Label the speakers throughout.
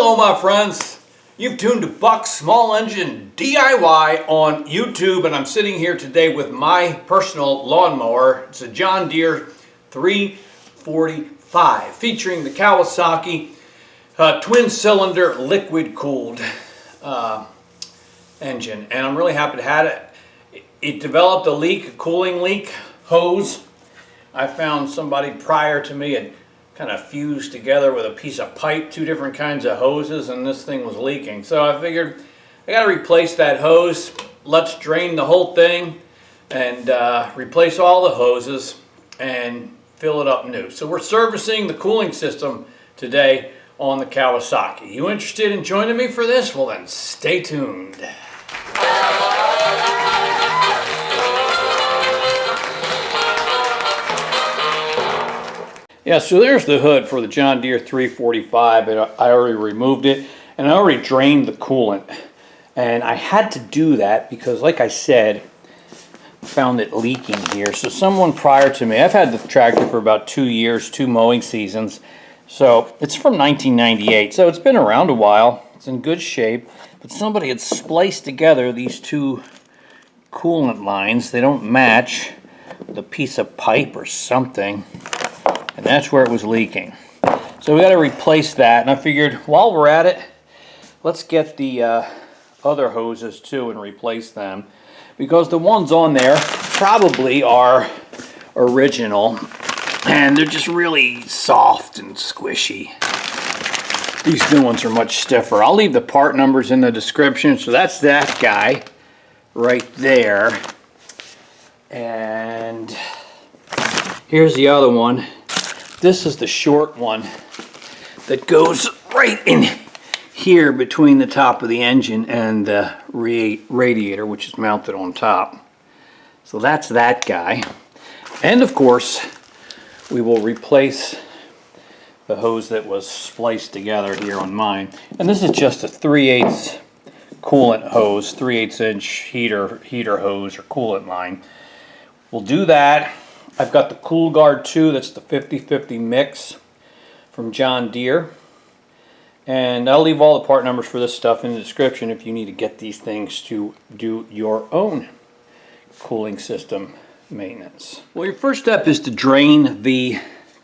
Speaker 1: Hello my friends, you've tuned to Buck's Small Engine DIY on YouTube, and I'm sitting here today with my personal lawnmower. It's a John Deere 345 featuring the Kawasaki twin cylinder liquid cooled engine, and I'm really happy to have it. It developed a leak, a cooling leak hose. I found somebody prior to me had kind of fused together with a piece of pipe, two different kinds of hoses, and this thing was leaking. So I figured I got to replace that hose. Let's drain the whole thing and replace all the hoses and fill it up new. So we're servicing the cooling system today on the Kawasaki. You interested in joining me for this? Well then, stay tuned. Yeah, so there's the hood for the John Deere 345, and I already removed it, and I already drained the coolant. And I had to do that because, like I said, I found it leaking here. So someone prior to me, I've had the tractor for about 2 years, 2 mowing seasons. So it's from 1998, so it's been around a while. It's in good shape, but somebody had spliced together these two coolant lines. They don't match with a piece of pipe or something. And that's where it was leaking. So we got to replace that, and I figured while we're at it, let's get the other hoses too and replace them, because the ones on there probably are original and they're just really soft and squishy. These new ones are much stiffer. I'll leave the part numbers in the description. So that's that guy right there, and here's the other one. This is the short one that goes right in here between the top of the engine and the radiator, which is mounted on top. So that's that guy. And of course, we will replace the hose that was spliced together here on mine. And this is just a 3/8 coolant hose, 3/8 inch heater hose or coolant line. We'll do that. I've got the Cool Guard 2, that's the 50/50 mix from John Deere. And I'll leave all the part numbers for this stuff in the description if you need to get these things to do your own cooling system maintenance. Well, your first step is to drain the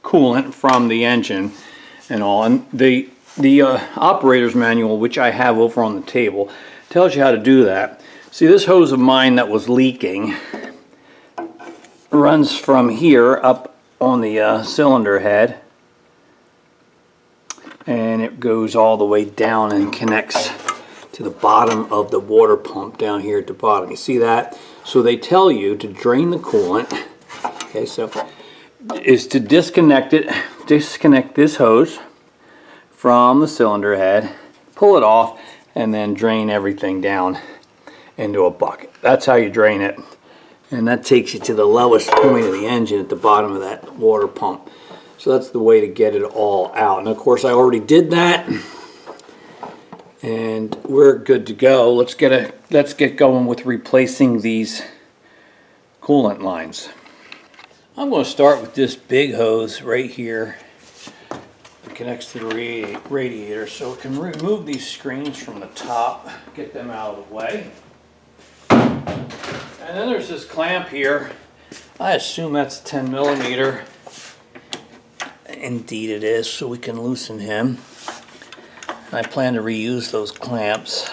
Speaker 1: coolant from the engine and all. And the operator's manual, which I have over on the table, tells you how to do that. See, this hose of mine that was leaking runs from here up on the cylinder head, and it goes all the way down and connects to the bottom of the water pump down here at the bottom. You see that? So they tell you to drain the coolant. Okay, so is to disconnect this hose from the cylinder head, pull it off, and then drain everything down into a bucket. That's how you drain it. And that takes you to the lowest point of the engine at the bottom of that water pump. So that's the way to get it all out. And of course I already did that, and we're good to go. Let's get going with replacing these coolant lines. I'm going to start with this big hose right here that connects to the radiator, so we can remove these screens from the top, get them out of the way. And then there's this clamp here. I assume that's 10 millimeter. Indeed it is, so we can loosen him. I plan to reuse those clamps.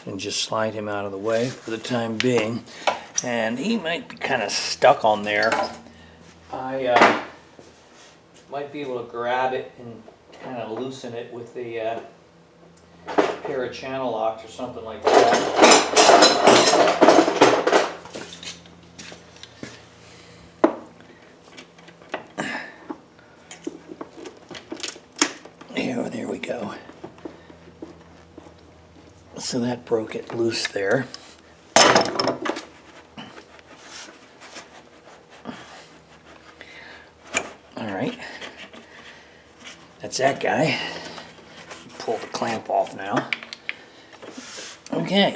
Speaker 1: And just slide him out of the way for the time being. And he might be kind of stuck on there. I might be able to grab it and kind of loosen it with a pair of channel locks or something like that. There we go. So that broke it loose there. All right, that's that guy. pull the clamp off now. Okay.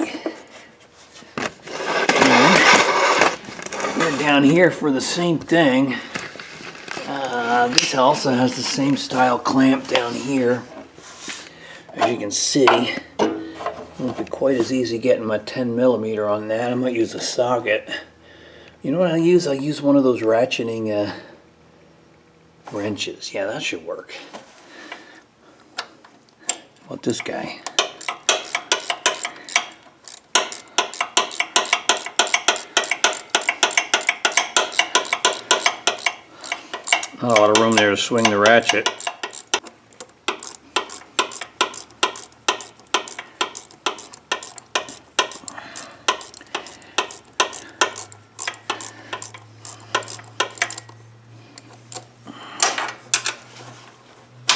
Speaker 1: And we're down here for the same thing. This also has the same style clamp down here. As you can see, it won't be quite as easy getting my 10mm on that. I might use a socket. You know what I use? I use one of those ratcheting wrenches. Yeah, that should work. How about this guy? Not a lot of room there to swing the ratchet.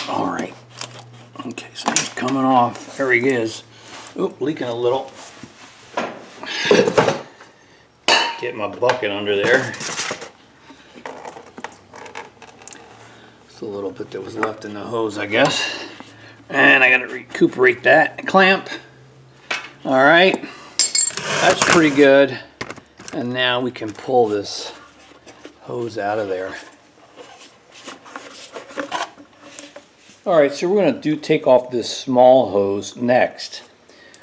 Speaker 1: Alright. Okay, so he's coming off. There he is. Oop, leaking a little. Get my bucket under there. A little bit that was left in the hose, I guess. And I gotta recuperate that clamp. Alright, that's pretty good. And now we can pull this hose out of there. Alright, so we're gonna take off this small hose next.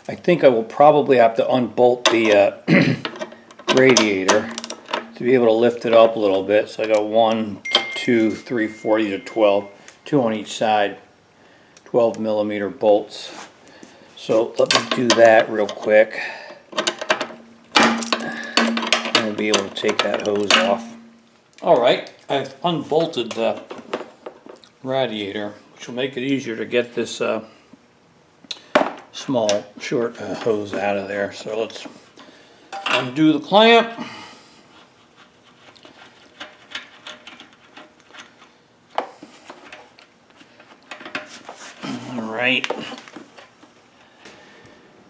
Speaker 1: I think I will probably have to unbolt the radiator to be able to lift it up a little bit. So I got 1, 2, 3, 4, these are 12, 2 on each side, 12mm bolts. So let me do that real quick, and we'll be able to take that hose off. Alright, I've unbolted the radiator, which will make it easier to get this small, short hose out of there. So let's undo the clamp. Alright,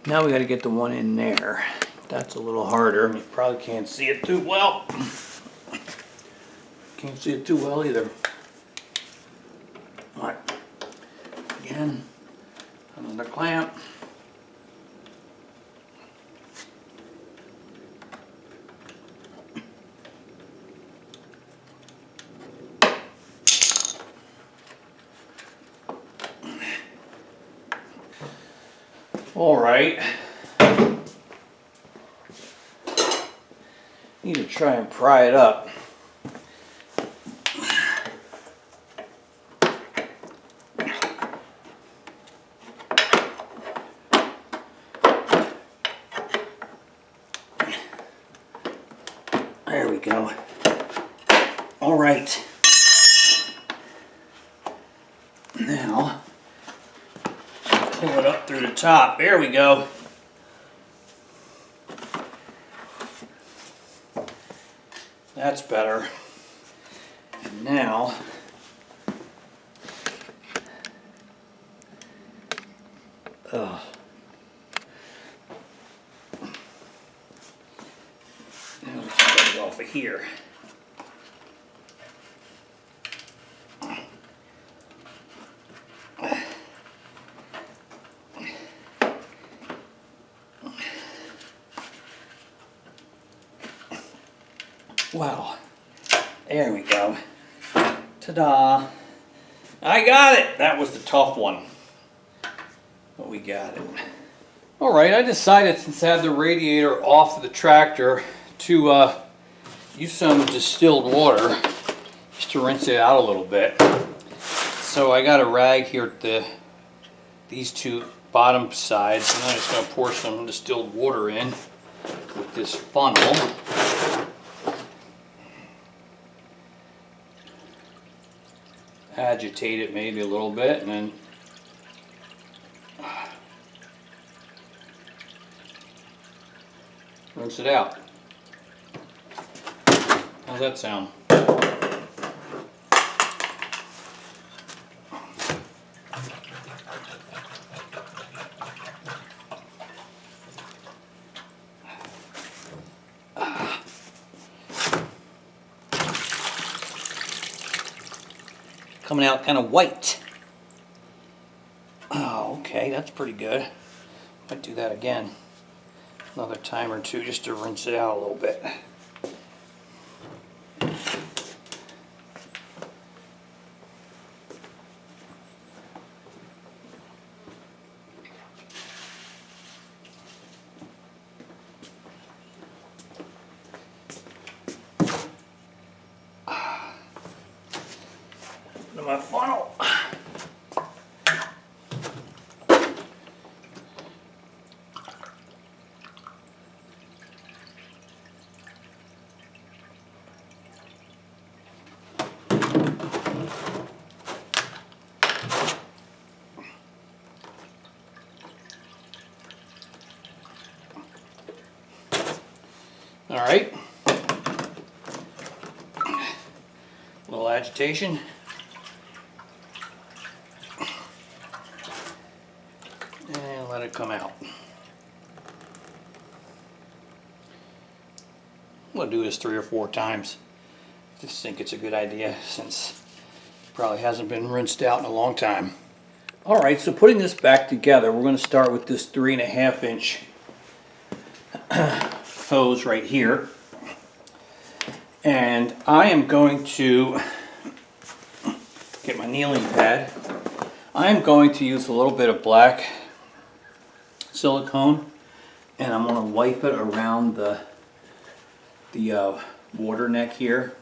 Speaker 1: now we got to get the one in there. That's a little harder. You probably can't see it too well. Can't see it too well either. Alright, again, another clamp. Alright, need to try and pry it up. There we go. Alright, now pull it up through the top. There we go. That's better. And now now let's get it off of here. Wow, there we go. Ta-da! I got it! That was the tough one. But we got it. Alright, I decided, since I had the radiator off of the tractor, to use some distilled water just to rinse it out a little bit. So I got a rag here at these two bottom sides, and I'm just going to pour some distilled water in with this funnel. Agitate it maybe a little bit, and then rinse it out. How's that sound? Coming out kind of white. Oh, Okay, that's pretty good. Might do that again another time or two just to rinse it out a little bit. To my funnel. All right. A little agitation. And let it come out. I'm going to do this 3 or 4 times. I just think it's a good idea since it probably hasn't been rinsed out in a long time. Alright, so putting this back together, we're going to start with this 3.5 inch hose right here. And I am going to get my kneeling pad. I am going to use a little bit of black silicone, and I'm going to wipe it around the water neck here.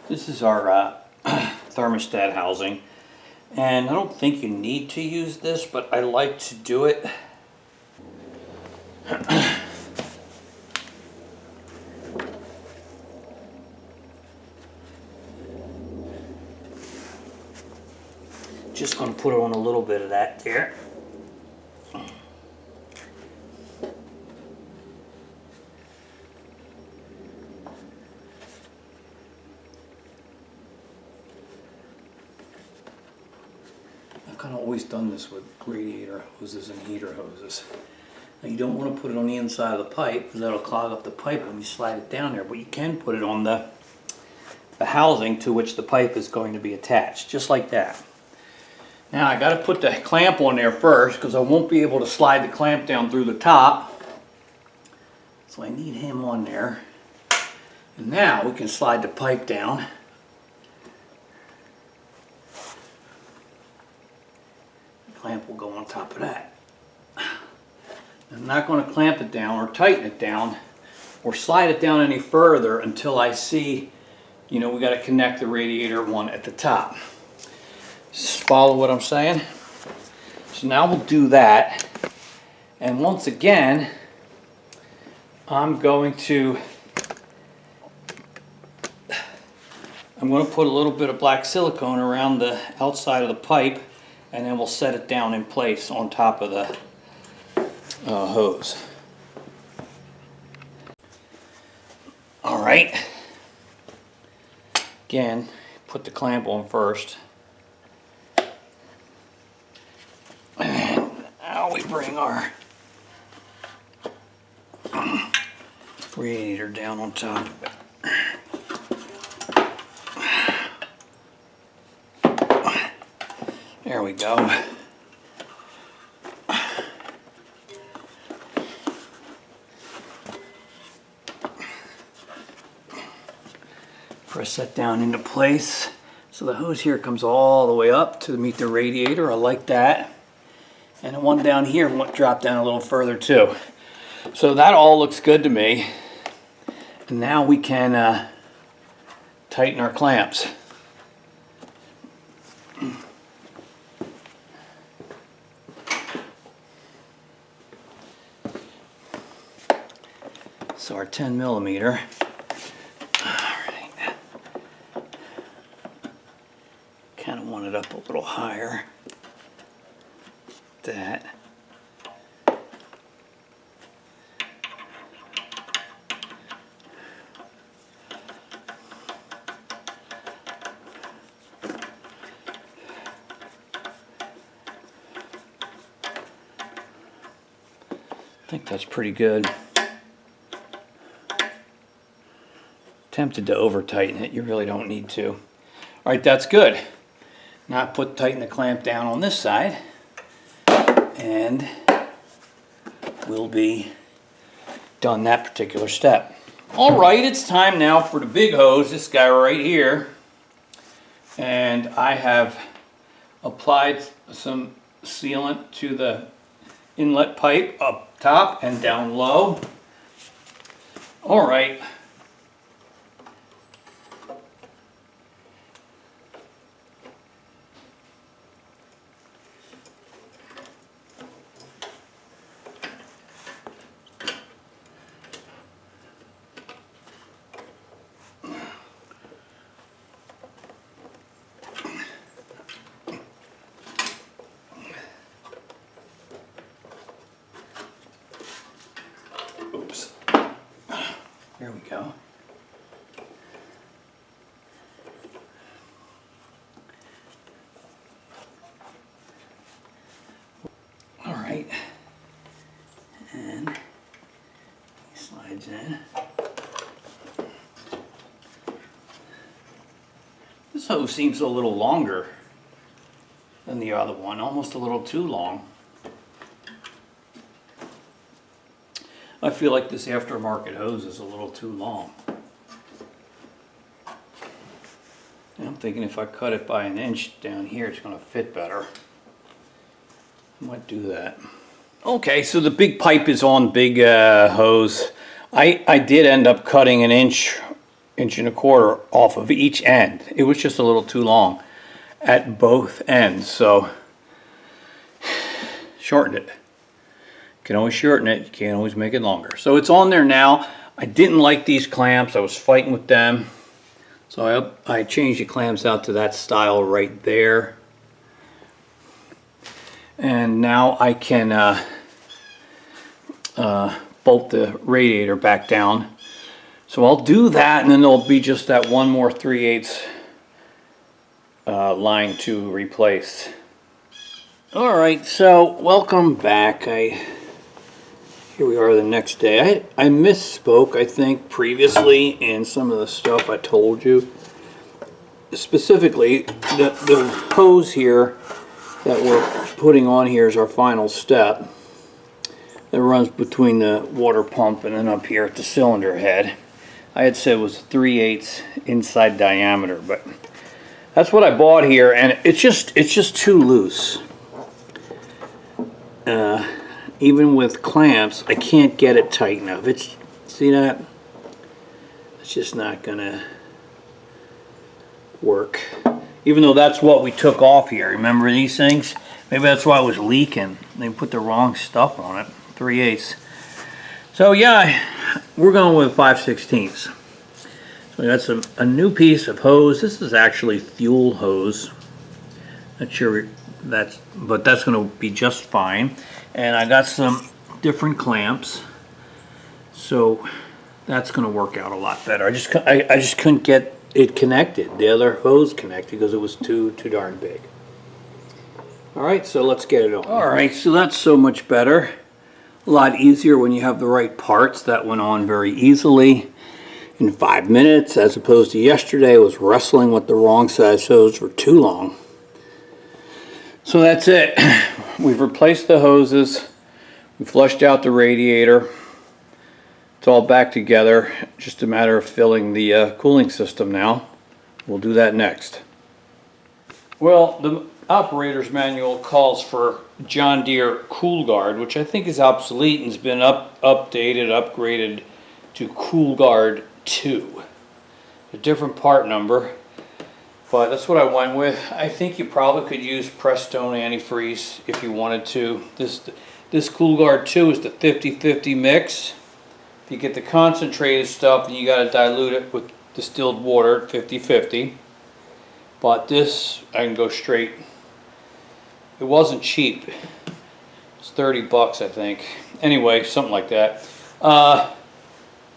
Speaker 1: This is our thermostat housing, and I don't think you need to use this, but I like to do it. Just going to put on a little bit of that there. I've kind of always done this with radiator hoses and heater hoses. Now you don't want to put it on the inside of the pipe because that'll clog up the pipe when you slide it down there, but you can put it on the housing to which the pipe is going to be attached, just like that. Now I got to put the clamp on there first because I won't be able to slide the clamp down through the top. So I need him on there. And now we can slide the pipe down. The clamp will go on top of that. I'm not going to clamp it down or tighten it down or slide it down any further until I see, we got to connect the radiator one at the top. Just follow what I'm saying? So now we'll do that. And once again, I'm going to put a little bit of black silicone around the outside of the pipe, and then we'll set it down in place on top of the hose. All right. Again, put the clamp on first. And now we bring our radiator down on top of it. There we go. Press that down into place. So the hose here comes all the way up to meet the radiator. I like that. And the one down here won't drop down a little further too. So that all looks good to me. And now we can tighten our clamps. So our 10 millimeter. Alright. Kind of want it up a little higher. That. I think that's pretty good. Tempted to over tighten it, you really don't need to. Alright, that's good. Now tighten the clamp down on this side. and we'll be done that particular step. All right, it's time now for the big hose, this guy right here. And I have applied some sealant to the inlet pipe up top and down low. All right. Oops. There we go. All right. And he slides in. This hose seems a little longer than the other one, almost a little too long. I feel like this aftermarket hose is a little too long. And I'm thinking if I cut it by an inch down here, it's going to fit better. I might do that. Okay, so the big pipe is on big hose. I did end up cutting an inch and a quarter off of each end. It was just a little too long at both ends, so shortened it. You can always shorten it, you can't always make it longer. So it's on there now. I didn't like these clamps, I was fighting with them. So I changed the clamps out to that style right there. And now I can bolt the radiator back down. So I'll do that, and then there'll be just that one more 3/8 line to replace. Alright, so welcome back. Here we are the next day. I misspoke, I think, previously in some of the stuff I told you. Specifically, the hose here that we're putting on here is our final step. That runs between the water pump and then up here at the cylinder head. I had said it was 3/8 inside diameter, but that's what I bought here, and it's just too loose. Even with clamps, I can't get it tight enough. See that? It's just not gonna work. Even though that's what we took off here. Remember these things? Maybe that's why it was leaking. They put the wrong stuff on it. 3/8. So yeah, we're going with 5/16. So that's a new piece of hose. This is actually fuel hose. Not sure but that's going to be just fine. And I got some different clamps, so that's going to work out a lot better. I just couldn't get it connected, the other hose connected, because it was too darn big. All right, so let's get it on. All right, so that's so much better. A lot easier when you have the right parts. That went on very easily in 5 minutes, as opposed to yesterday. I was wrestling with the wrong size hose for too long. So that's it. We've replaced the hoses. We flushed out the radiator. It's all back together. Just a matter of filling the cooling system now. We'll do that next. Well, the operator's manual calls for John Deere Cool Guard, which I think is obsolete and has been updated, upgraded to Cool Guard 2. A different part number, but that's what I went with. I think you probably could use Prestone antifreeze if you wanted to. This Cool Guard 2 is the 50-50 mix. If you get the concentrated stuff, then you got to dilute it with distilled water at 50-50. But this, I can go straight. It wasn't cheap. It's 30 bucks, I think. Anyway, something like that.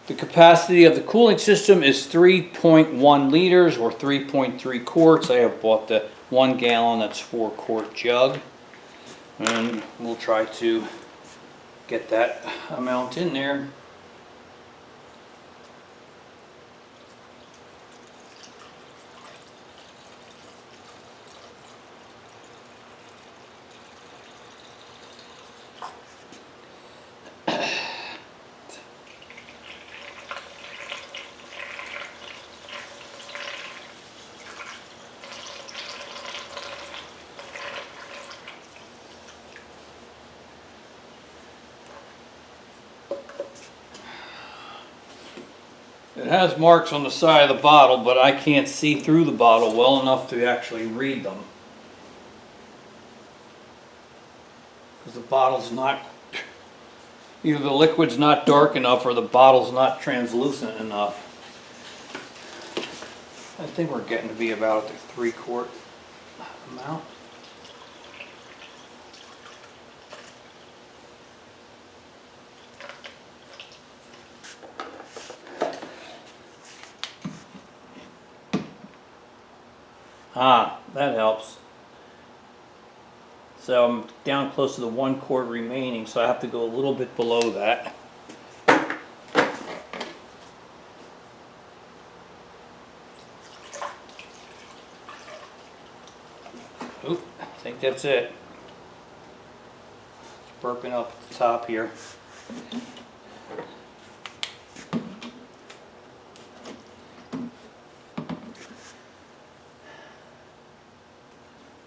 Speaker 1: The capacity of the cooling system is 3.1 liters or 3.3 quarts. I have bought the 1 gallon, that's 4-quart jug. And we'll try to get that amount in there. It has marks on the side of the bottle, but I can't see through the bottle well enough to actually read them. Because the bottle's not, either the liquid's not dark enough or the bottle's not translucent enough. I think we're getting to be about the 3-quart amount. Ah, that helps. So I'm down close to the 1 quart remaining, so I have to go a little bit below that. Oop, I think that's it. It's burping up at the top here.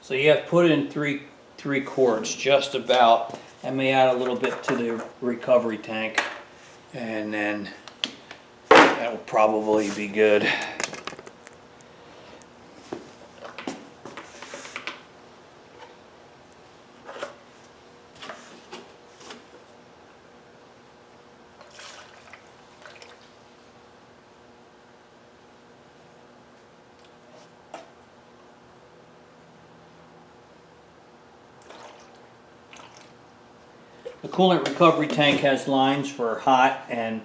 Speaker 1: So you have to put in three quarts, just about. I may add a little bit to the recovery tank, and then that will probably be good. The coolant recovery tank has lines for hot and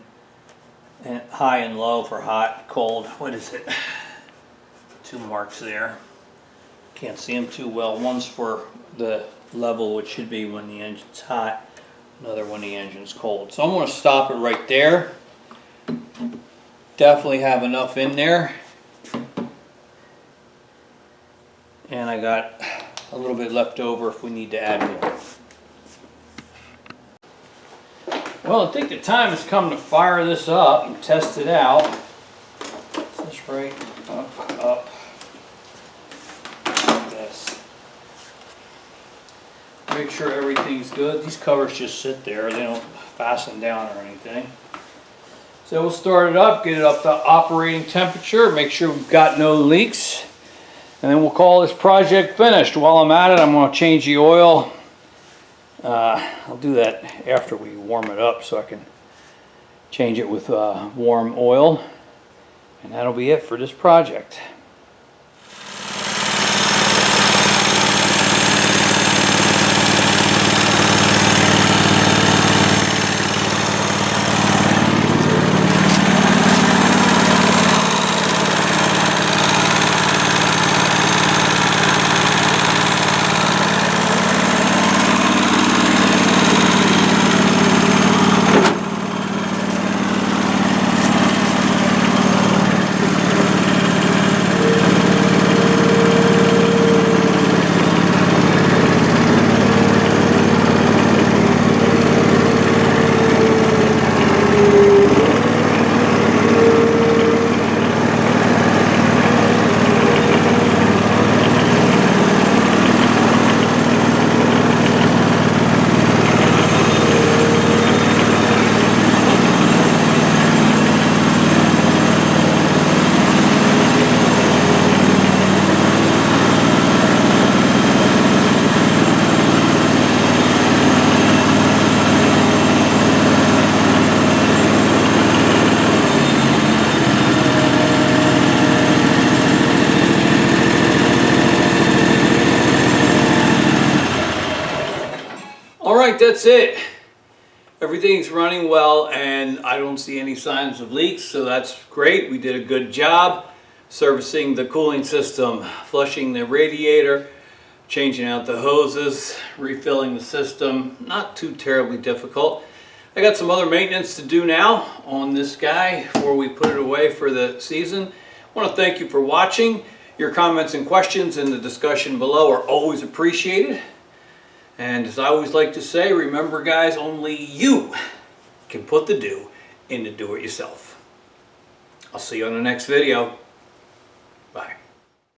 Speaker 1: high and low for hot, cold. What is it? 2 marks there. Can't see them too well. One's for the level, which should be when the engine's hot. Another when the engine's cold. So I'm going to stop it right there. Definitely have enough in there. And I got a little bit left over if we need to add more. Well, I think the time has come to fire this up and test it out. Is this right? Up. Like this. Make sure everything's good. These covers just sit there. They don't fasten down or anything. So we'll start it up, get it up to operating temperature, make sure we've got no leaks. And then we'll call this project finished. While I'm at it, I'm going to change the oil. I'll do that after we warm it up so I can change it with warm oil. And that'll be it for this project. Alright, that's it. Everything's running well and I don't see any signs of leaks, so that's great. We did a good job servicing the cooling system, flushing the radiator, changing out the hoses, refilling the system. Not too terribly difficult. I got some other maintenance to do now on this guy before we put it away for the season. I want to thank you for watching. Your comments and questions in the discussion below are always appreciated. And as I always like to say, remember guys, only you can put the do into do-it-yourself. I'll see you on the next video.